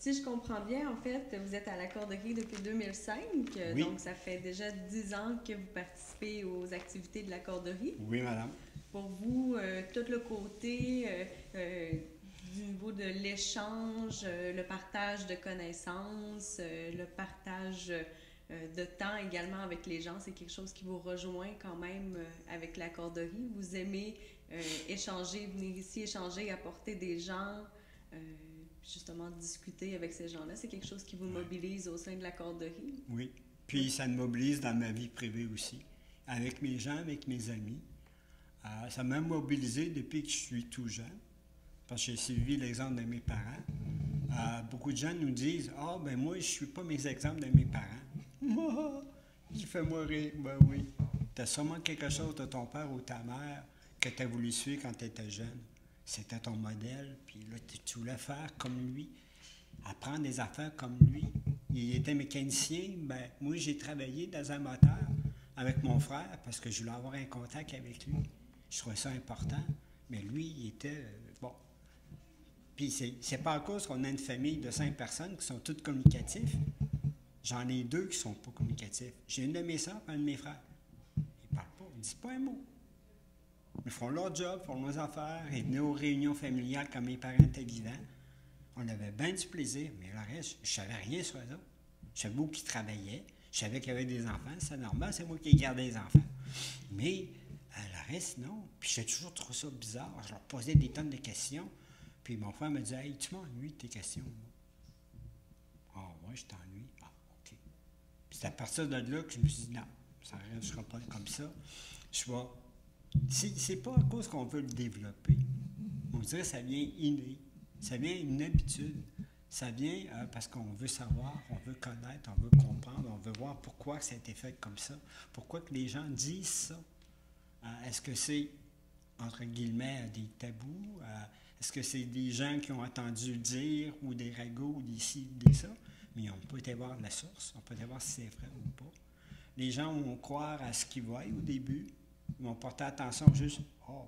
Si je comprends bien, en fait, vous êtes à la Corderie depuis 2005, Oui, donc ça fait déjà 10 ans que vous participez aux activités de la Corderie. oui, madame. Pour vous, tout le côté du niveau de l'échange, le partage de connaissances, le partage de temps également avec les gens, c'est quelque chose qui vous rejoint quand même avec la Corderie. Vous aimez échanger, venir ici échanger, apporter des gens, euh, justement discuter avec ces gens-là. C'est quelque chose qui vous Ouais. mobilise au sein de la Corderie. Oui. Puis ça me mobilise dans ma vie privée aussi, avec mes gens, avec mes amis. Ça m'a mobilisé depuis que je suis tout jeune, parce que j'ai suivi l'exemple de mes parents. Beaucoup de gens nous disent: Ah, ben moi, je ne suis pas mes exemples de mes parents. Qui fait rire. Ben oui. Tu as sûrement quelque chose de ton père ou ta mère que tu as voulu suivre quand tu étais jeune. C'était ton modèle, puis là, tu voulais faire comme lui, apprendre des affaires comme lui. Il était mécanicien, ben moi, j'ai travaillé dans un moteur avec mon frère parce que je voulais avoir un contact avec lui. Je trouvais ça important, mais lui, il était bon. Puis c'est pas à cause qu'on a une famille de 5 personnes qui sont toutes communicatifs. J'en ai 2 qui sont pas communicatifs. J'ai une de mes soeurs et un de mes frères. Ils parlent pas, ils disent pas un mot. Ils font leur job, font leurs affaires, ils venaient aux réunions familiales quand mes parents étaient vivants. On avait bien du plaisir, mais le reste, je savais rien sur eux autres. Je savais où ils travaillaient, je savais qu'il y avait des enfants, c'est normal, c'est moi qui gardais les enfants. Mais le reste, non. Puis j'ai toujours trouvé ça bizarre. Je leur posais des tonnes de questions. Puis mon frère me disait: Hey, tu m'ennuies de tes questions. Ah, ouais, je t'ennuie. Ah, OK. Puis c'est à partir de là que je me suis dit: Non, ça ne restera pas comme ça. Je vais. C'est pas à cause qu'on veut le développer. On dirait que ça vient inné. Ça vient une habitude. Ça vient parce qu'on veut savoir, on veut connaître, on veut comprendre, on veut voir pourquoi ça a été fait comme ça. Pourquoi que les gens disent ça. Est-ce que c'est, entre guillemets, des tabous? Est-ce que c'est des gens qui ont entendu dire, ou des ragots, ou des ci, ou des ça? Mais on peut été voir la source, on peut été voir si c'est vrai ou pas. Les gens vont croire à ce qu'ils voient au début, ils vont porter attention juste: Oh,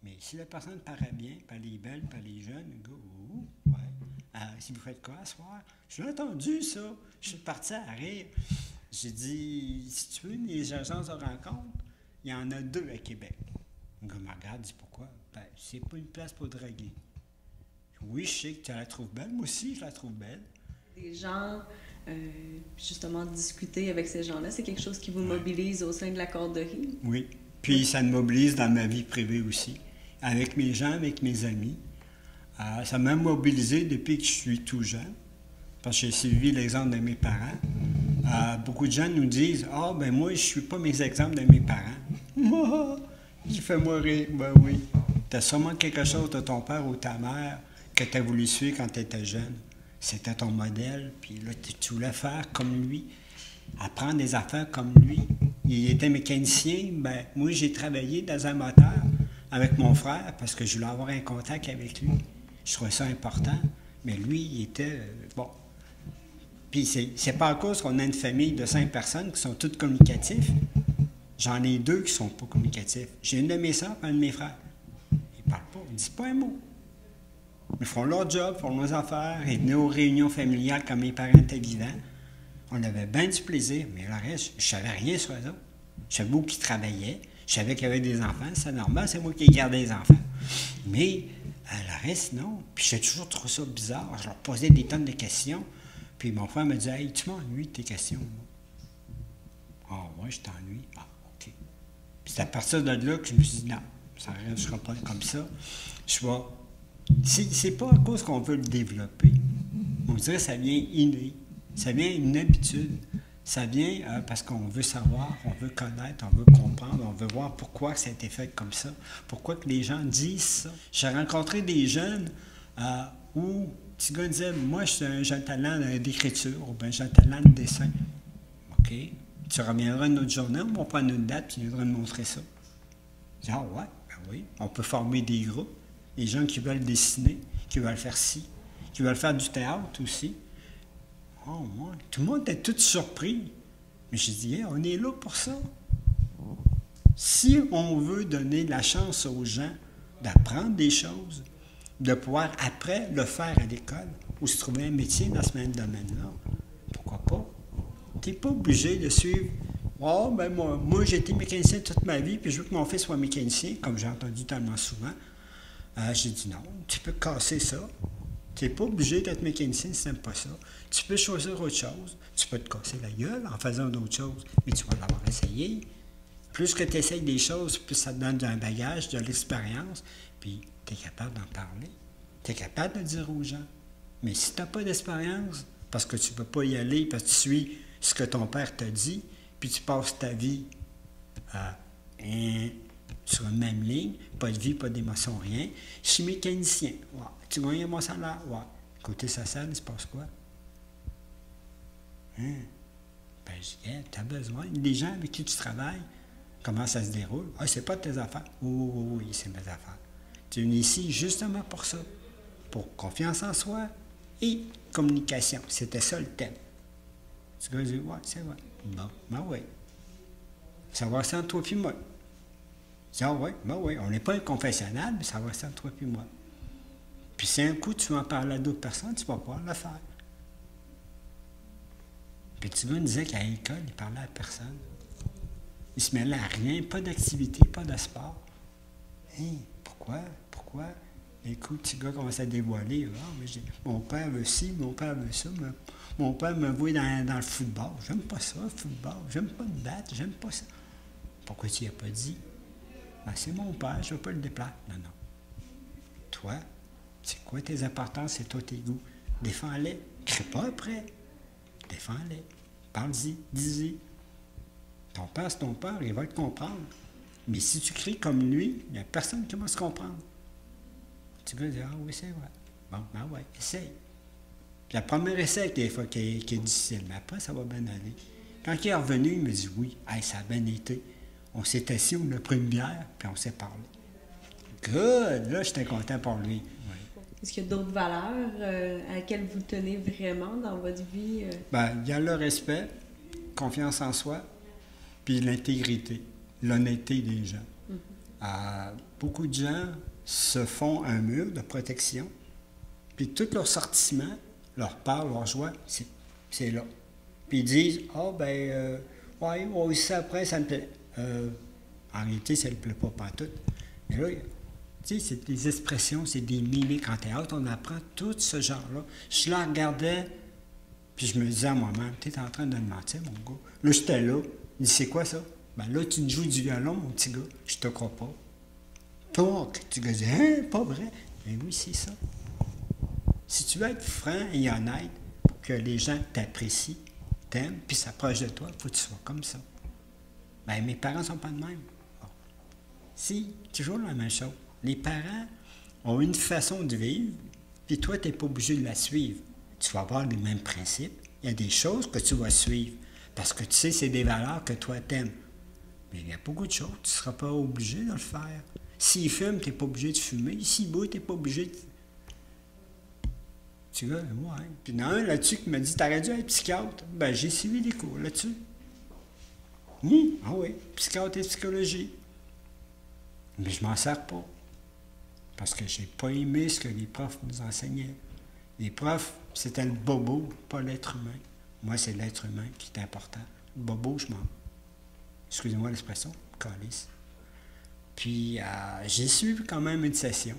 mais si la personne paraît bien, puis elle est belle, puis elle est jeune, le gars: Oh, ouais. Si vous faites quoi ce soir? J'ai entendu ça. Je suis parti à rire. J'ai dit: Si tu veux, les agences de rencontre, il y en a 2 à Québec. Le gars me regarde, dit: Pourquoi? Ben, c'est pas une place pour draguer. Oui, je sais que tu la trouves belle. Moi aussi, je la trouve belle. Des gens, justement, discuter avec ces gens-là, c'est quelque chose qui vous Ouais. mobilise au sein de la Corderie. Oui. Puis ça me mobilise dans ma vie privée aussi, avec mes gens, avec mes amis. Ça m'a mobilisé depuis que je suis tout jeune, parce que j'ai suivi l'exemple de mes parents. Beaucoup de gens nous disent: Ah, ben moi, je suis pas mes exemples de mes parents. Qui fait rire. Ben oui. Tu as sûrement quelque chose de ton père ou ta mère que tu as voulu suivre quand tu étais jeune. C'était ton modèle, puis là, tu voulais faire comme lui, apprendre des affaires comme lui. Il était mécanicien, ben moi, j'ai travaillé dans un moteur avec mon frère parce que je voulais avoir un contact avec lui. Je trouvais ça important, mais lui, il était bon. Puis c'est pas à cause qu'on a une famille de 5 personnes qui sont toutes communicatifs. J'en ai 2 qui sont pas communicatifs. J'ai une de mes soeurs et un de mes frères. Ils parlent pas, ils disent pas un mot. Ils font leur job, font leurs affaires, ils venaient aux réunions familiales quand mes parents étaient vivants. On avait bien du plaisir, mais le reste, je savais rien sur eux autres. Je savais où ils travaillaient, je savais qu'il y avait des enfants, c'est normal, c'est moi qui gardais les enfants. Mais le reste, non. Puis j'ai toujours trouvé ça bizarre. Je leur posais des tonnes de questions. Puis mon frère me disait: Hey, tu m'ennuies de tes questions. Ah, ouais, je t'ennuie. Ah, OK. Puis c'est à partir de là que je me suis dit: Non, ça ne restera pas comme ça. Je vais. C'est pas à cause qu'on veut le développer. On dirait que ça vient inné. Ça vient une habitude. Ça vient parce qu'on veut savoir, on veut connaître, on veut comprendre, on veut voir pourquoi ça a été fait comme ça. Pourquoi que les gens disent ça. J'ai rencontré des jeunes où petit gars disait: Moi, j'ai un talent d'écriture ou bien j'ai un talent de dessin. OK. Tu reviendras une autre journée, on va prendre une date, puis tu viendras me montrer ça. Je dis: Ah ouais, ben oui. On peut former des groupes. Les gens qui veulent dessiner, qui veulent faire ci, qui veulent faire du théâtre aussi. Oh, ouais. Tout le monde était tout surpris. Mais j'ai dit: Hey, on est là pour ça. Si on veut donner la chance aux gens d'apprendre des choses, de pouvoir après le faire à l'école, ou se trouver un métier dans ce même domaine-là, pourquoi pas? Tu n'es pas obligé de suivre. Oh, ben moi j'ai été mécanicien toute ma vie, puis je veux que mon fils soit mécanicien, comme j'ai entendu tellement souvent. J'ai dit non, tu peux casser ça. Tu n'es pas obligé d'être mécanicien si tu n'aimes pas ça. Tu peux choisir autre chose. Tu peux te casser la gueule en faisant d'autres choses, mais tu vas l'avoir essayé. Plus que tu essayes des choses, plus ça te donne un bagage, de l'expérience, puis tu es capable d'en parler. Tu es capable de dire aux gens. Mais si tu n'as pas d'expérience, parce que tu ne peux pas y aller, parce que tu suis ce que ton père t'a dit, puis tu passes ta vie sur la même ligne, pas de vie, pas d'émotion, rien. Je suis mécanicien. Ouais. Tu gagnes mon salaire? Ouais. Côté social, il se passe quoi? Hein? Ben, je dis, tu as besoin. Les gens avec qui tu travailles, comment ça se déroule? Ah, c'est pas tes affaires. Oui, c'est mes affaires. Tu es venu ici justement pour ça. Pour confiance en soi et communication. C'était ça le thème. Tu vas dire, ouais, c'est vrai. Bon, ben oui. Savoir ça entre toi et moi. Je dis, ah oui, ben oui, on n'est pas un confessionnal, mais savoir ça entre toi et moi. Puis si un coup tu vas en parler à d'autres personnes, tu vas pouvoir le faire. Puis le petit gars me disait qu'à l'école, il parlait à personne. Il se mêlait à rien, pas d'activité, pas de sport. Hein, pourquoi? Et coup, le petit gars commence à dévoiler. Mon père veut ci, mon père veut ça. Mon père me voit dans le football. J'aime pas ça, le football. J'aime pas me battre, j'aime pas ça. Pourquoi tu n'y as pas dit? Ben, c'est mon père, je ne veux pas le déplacer. Non. Toi, c'est quoi tes importances, c'est toi tes goûts? Défends-les. Crie pas après. Défends-les. Parle-y, dis-y. Ton père, c'est ton père, il va te comprendre. Mais si tu cries comme lui, il n'y a personne qui va se comprendre. Tu vas dire, ah oui, c'est vrai. Bon, ben ouais, essaye. Puis la première essai, des fois, qui est difficile, mais après, ça va bien aller. Quand il est revenu, il me dit, oui, hey, ça a bien été. On s'est assis, on a pris une bière, puis on s'est parlé. Good! Là, j'étais content pour lui. Ouais. Est-ce qu'il y a d'autres valeurs à laquelles vous tenez vraiment dans votre vie? Ben, il y a le respect, confiance en soi, puis l'intégrité, l'honnêteté des gens. Beaucoup de gens se font un mur de protection, puis tout leur sortiment, leur peur, leur joie, c'est là. Puis ils disent, ouais, ça après, ça me plaît. En réalité, ça ne lui plaît pas pantoute. Mais là, tu sais, c'est des expressions, c'est des mimiques en théâtre, on apprend tout ce genre-là. Je la regardais, puis je me disais à moi-même, tu es en train de me mentir, mon gars. Là, j'étais là. Il dit, c'est quoi ça? Ben là, tu joues du violon, mon petit gars. Je te crois pas. Toi, tu vas dire, hein, pas vrai? Mais oui, c'est ça. Si tu veux être franc et honnête, pour que les gens t'apprécient, t'aiment, puis s'approchent de toi, il faut que tu sois comme ça. Ben, mes parents ne sont pas de même. Bon. Si, toujours la même chose. Les parents ont une façon de vivre, puis toi, tu n'es pas obligé de la suivre. Tu vas avoir les mêmes principes. Il y a des choses que tu vas suivre, parce que tu sais, c'est des valeurs que toi, t'aimes. Mais il y a beaucoup de choses, tu ne seras pas obligé de le faire. S'ils fument, tu n'es pas obligé de fumer. S'ils boivent, tu n'es pas obligé de... Tu vois, ouais. Puis il y en a un là-dessus qui m'a dit, t'aurais dû être psychiatre. Ben, j'ai suivi des cours là-dessus. Ah oui, psychiatre et psychologie. Mais je m'en sers pas. Parce que j'ai pas aimé ce que les profs nous enseignaient. Les profs, c'était le bobo, pas l'être humain. Moi, c'est l'être humain qui est important. Le bobo, je m'en... Excusez-moi l'expression, calisse. Puis, j'ai suivi quand même une session.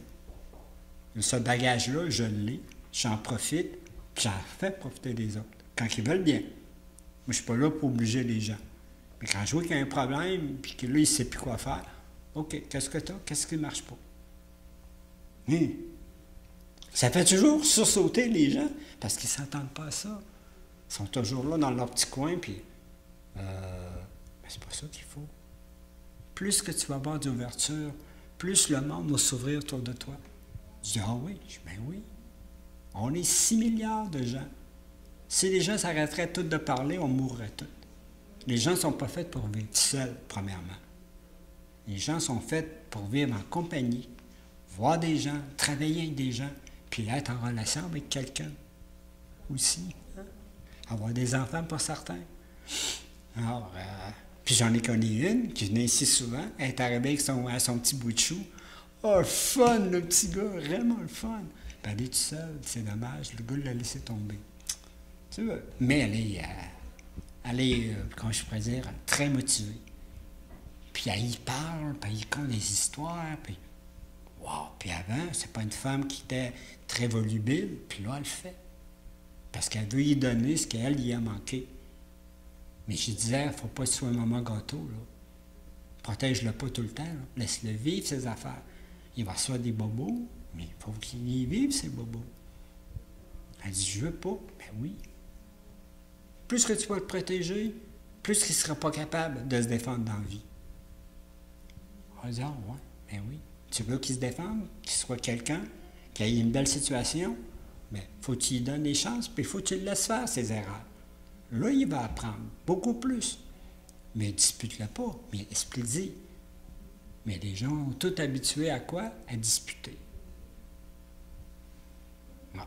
Ce bagage-là, je l'ai. J'en profite, puis j'en fais profiter des autres. Quand ils veulent bien. Moi, je ne suis pas là pour obliger les gens. Mais quand je vois qu'il y a un problème, puis que là, il ne sait plus quoi faire, OK, qu'est-ce que tu as? Qu'est-ce qui ne marche pas? Ça fait toujours sursauter les gens, parce qu'ils ne s'entendent pas à ça. Ils sont toujours là dans leur petit coin, puis c'est pas ça qu'il faut. Plus que tu vas avoir d'ouverture, plus le monde va s'ouvrir autour de toi. Je dis, ah oui? Je dis, ben oui. On est 6 milliards de gens. Si les gens s'arrêteraient tous de parler, on mourrait tous. Les gens ne sont pas faits pour vivre seuls, premièrement. Les gens sont faits pour vivre en compagnie, voir des gens, travailler avec des gens, puis être en relation avec quelqu'un aussi. Avoir des enfants pour certains. Alors, puis j'en ai connu une qui venait ici souvent. Elle est arrivée avec son petit bout de chou. Oh, le fun, le petit gars, vraiment le fun. Puis aller tout seul, c'est dommage, le gars l'a laissé tomber. Tu vois, mais elle est comment je pourrais dire, très motivée. Puis elle y parle, puis elle y compte des histoires, puis wow! Puis avant, c'est pas une femme qui était très volubile, puis là, elle le fait. Parce qu'elle veut y donner ce qu'elle y a manqué. Mais je disais, il ne faut pas que ce soit un moment gâteau, là. Protège-le pas tout le temps, là. Laisse-le vivre ses affaires. Il va recevoir des bobos, mais il faut qu'il y vive ses bobos. Elle dit, je veux pas. Ben oui. Plus que tu vas le protéger, plus qu'il ne sera pas capable de se défendre dans la vie. On va dire, ah, ouais, ben oui. Tu veux qu'il se défende, qu'il soit quelqu'un, qu'il ait une belle situation, mais faut que tu lui donnes des chances, puis il faut que tu le laisses faire ses erreurs. Là, il va apprendre beaucoup plus. Mais dispute-le pas, mais explique-y. Mais les gens ont tout habitué à quoi? À disputer. Bon.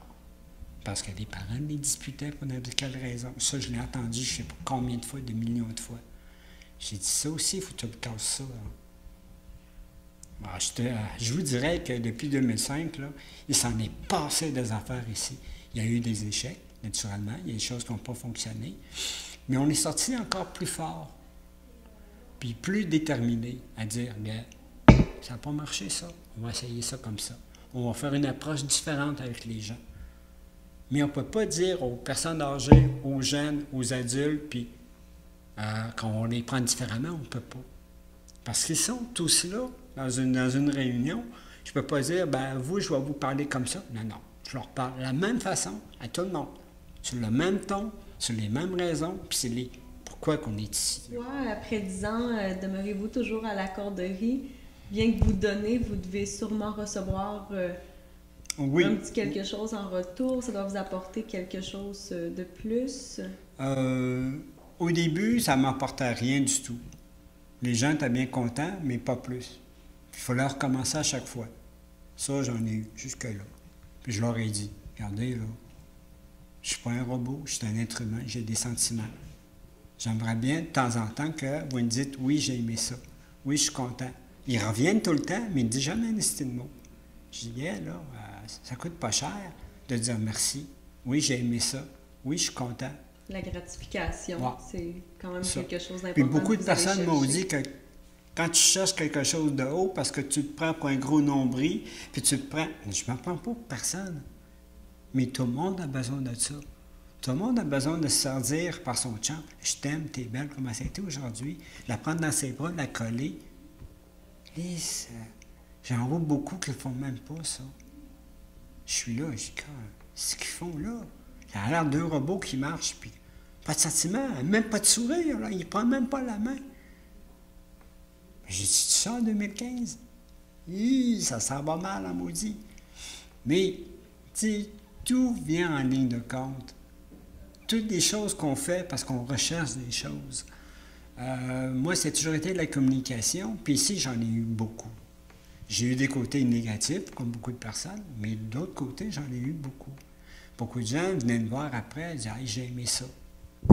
Parce que les parents les disputaient pour n'importe quelle raison. Ça, je l'ai entendu, je ne sais pas combien de fois, des millions de fois. J'ai dit, ça aussi, il faut que tu le casses ça. Bon, je vous dirais que depuis 2005, là, il s'en est passé des affaires ici. Il y a eu des échecs, naturellement. Il y a des choses qui n'ont pas fonctionné. Mais on est sorti encore plus fort. Puis plus déterminé à dire, regarde, ça n'a pas marché ça, on va essayer ça comme ça. On va faire une approche différente avec les gens. Mais on ne peut pas dire aux personnes âgées, aux jeunes, aux adultes, puis qu'on les prend différemment, on ne peut pas. Parce qu'ils sont tous là, dans une réunion. Je ne peux pas dire, ben vous, je vais vous parler comme ça. Non, non. Je leur parle de la même façon à tout le monde, sur le même ton, sur les mêmes raisons, puis c'est les pourquoi qu'on est ici. Ouais, après 10 ans, demeurez-vous toujours à la corderie. Bien que vous donnez, vous devez sûrement recevoir oui. un petit quelque chose en retour. Ça doit vous apporter quelque chose de plus. Au début, ça ne m'apportait rien du tout. Les gens étaient bien contents, mais pas plus. Il fallait recommencer à chaque fois. Ça, j'en ai eu jusque-là. Puis je leur ai dit, regardez, là, je ne suis pas un robot, je suis un être humain, j'ai des sentiments. J'aimerais bien, de temps en temps, que vous me dites, oui, j'ai aimé ça. Oui, je suis content. Ils reviennent tout le temps, mais ils ne disent jamais un petit mot. Je dis, yeah, là, ça ne coûte pas cher de dire merci. Oui, j'ai aimé ça. Oui, je suis content. La gratification, ouais. C'est quand même ça. Quelque chose d'important. Puis beaucoup de personnes m'ont dit que quand tu cherches quelque chose de haut, parce que tu te prends pour un gros nombril, puis tu te prends... Je ne m'en prends pas pour personne. Mais tout le monde a besoin de ça. Tout le monde a besoin de se faire dire par son chum, je t'aime, t'es belle, comment ça a été aujourd'hui. La prendre dans ses bras, la coller. Et j'en vois beaucoup qui ne font même pas ça. Je suis là, je dis, c'est ce qu'ils font là. Il y a l'air deux robots qui marchent, puis pas de sentiment, même pas de sourire, là. Ils ne prennent même pas la main. J'ai dit ça en 2015. Ça s'en va mal, en maudit. Mais, tu sais, tout vient en ligne de compte. Toutes les choses qu'on fait parce qu'on recherche des choses. Moi, c'est toujours été de la communication, puis ici, j'en ai eu beaucoup. J'ai eu des côtés négatifs, comme beaucoup de personnes, mais d'autres côtés, j'en ai eu beaucoup. Beaucoup de gens venaient me voir après et disaient « Hey, j'ai aimé ça. »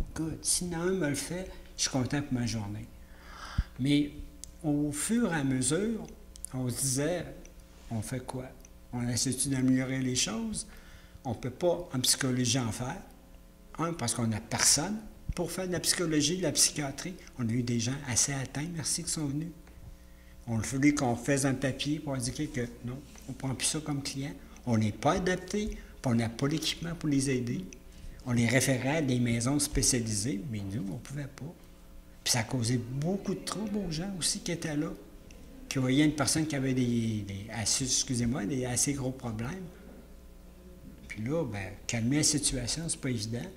Écoute, si un me le fait, je suis content pour ma journée. Mais au fur et à mesure, on se disait « On fait quoi? On essaie-tu d'améliorer les choses? On ne peut pas en psychologie en faire. Parce qu'on n'a personne pour faire de la psychologie, de la psychiatrie. On a eu des gens assez atteints, merci, qui sont venus. On voulait qu'on fasse un papier pour indiquer que non, on ne prend plus ça comme client. On n'est pas adapté, puis on n'a pas l'équipement pour les aider. On les référait à des maisons spécialisées, mais nous, on ne pouvait pas. Puis ça a causé beaucoup de troubles aux gens aussi qui étaient là, qui voyaient une personne qui avait des assez gros problèmes. Puis là, ben, calmer la situation, c'est pas évident.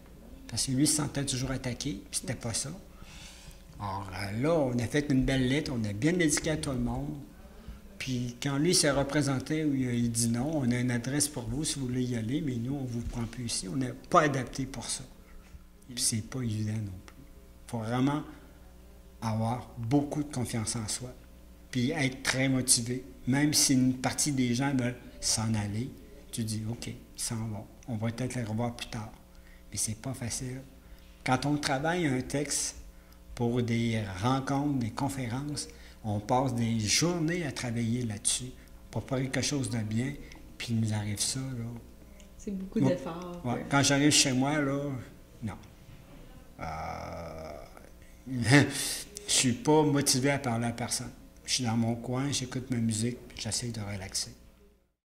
Parce que lui, il se sentait toujours attaqué, puis c'était pas ça. Alors là, on a fait une belle lettre, on a bien éduqué à tout le monde. Puis quand lui s'est représenté, il dit non, on a une adresse pour vous si vous voulez y aller, mais nous, on ne vous prend plus ici. On n'est pas adapté pour ça. Puis c'est pas évident non plus. Il faut vraiment avoir beaucoup de confiance en soi. Puis être très motivé. Même si une partie des gens veulent s'en aller, tu dis, OK, ils s'en vont. On va peut-être les revoir plus tard. Mais c'est pas facile. Quand on travaille un texte pour des rencontres, des conférences, on passe des journées à travailler là-dessus pour faire quelque chose de bien. Puis il nous arrive ça, là. C'est beaucoup Moi, d'efforts. ouais, quand j'arrive chez moi, là, non. Je suis pas motivé à parler à personne. Je suis dans mon coin, j'écoute ma musique, puis j'essaie de relaxer.